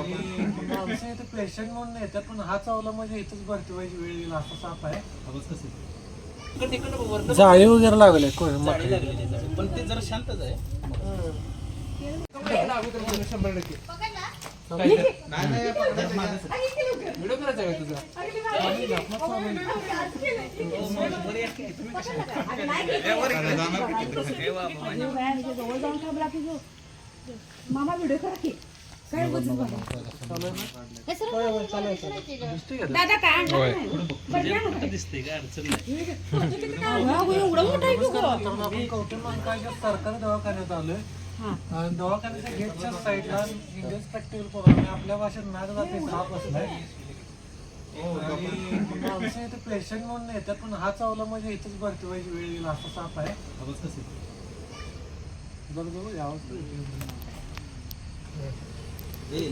माणसं इथे पेशंट म्हणून येतात पण हा चावला म्हणजे इथंच भरती व्हायची वेळ येईल असा साप आहे. जाळी वगैरे लागले पण ते जरा शांतच आहे. 100%. व्हिडिओ करायचा आहे तुझा मामा व्हिडिओ करा की काय दादा काय दिसते काय अडचण नाही. सरकारी दवाखान्यात आलोय आणि दवाखान्याच्या गेटच्या साईडला इंग्लिश प्रॅक्टिकल प्रोग्राम आपल्या भाषेत नाग जाते साप असलाय आणि माणसं इथे पेशंट म्हणून येतात पण हा चावला म्हणजे इथंच भरती व्हायची वेळ येईल असा साप आहे. बरोबर यावं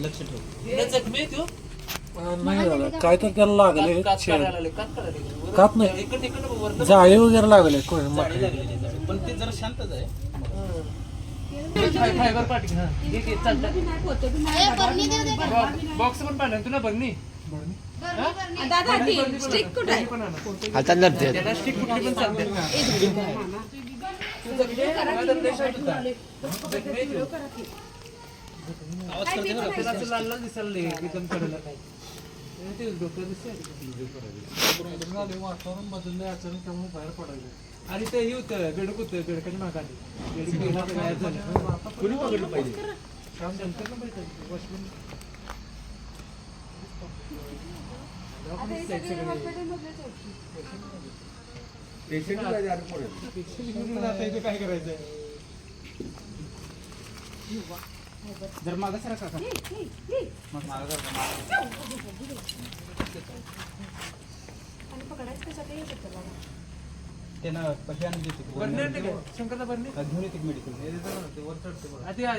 लक्ष ठेव. जखमी आहे तू नाही झालं काय तर त्याला लागले कात नाही इकडे जाळी वगैरे लागले पण ते जरा शांतच आहे. फायबर पाठी हा घे चालतं बॉक्स पण पाहिलं तुला बरणी दादा स्टिक कुठे आहे त्याला स्टिक कुठली पण चालते लाल लाल दिसायला एकदम कडेला ते डोक्यात दिसते वातावरण बदलले अचानक त्यामुळे बाहेर पडायला आणि ते हे होतं बेडूक होतं बेडकाच्या मागाने कोणी पकडलं पाहिजे. काम जमतं ना पाहिजे वॉचमन काय करायचं जर मागा सरा काका त्यांना पैसे आणून देते. शंकरला बरणी घेऊन येते मेडिकल.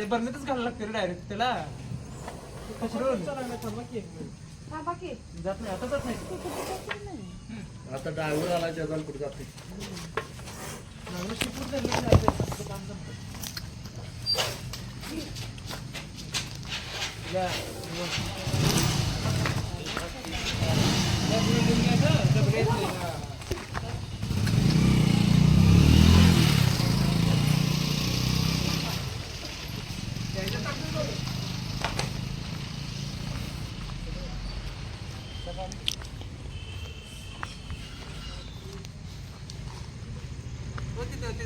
बरणीतच घालायला लागते डायरेक्ट त्याला जात नाही आता जात नाही आता ड्रायव्हर आला जगाल कुठे जाते शिपूर धरलं काम जमतं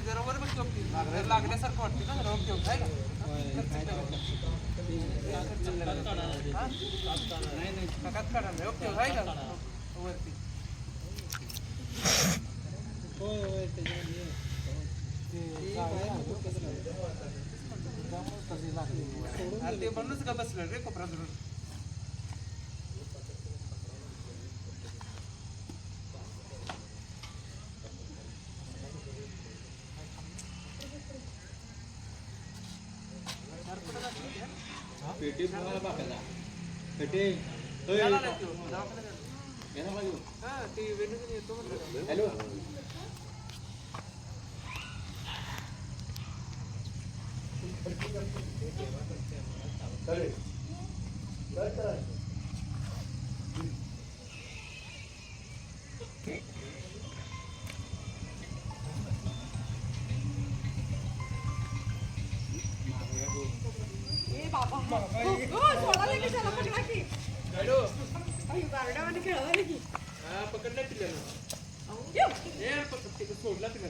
जरा वर बसतो लागल्यासारखं वाटतं ना रोग ठेवत आहे का वरती ते म्हणूनच का बसलं रे कोपरा धरून पेटी बाकायला पेटी हॅलो पकडला तिला सोडला तिला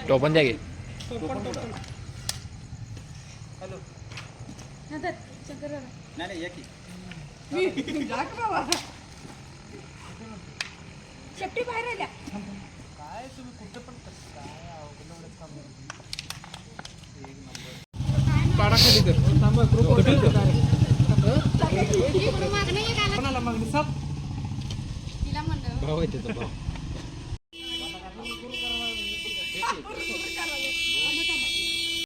टोपन द्या गे हॅलो नंतर शंकर दादा. नाही नाही या की शेपटी बाहेर आल्या. काय तुम्ही कुठं पण कसं काय अवघड एवढंच काम आहे. पाडा खाली तर थांबा ग्रुप भाऊ आहे त्याचा भाऊ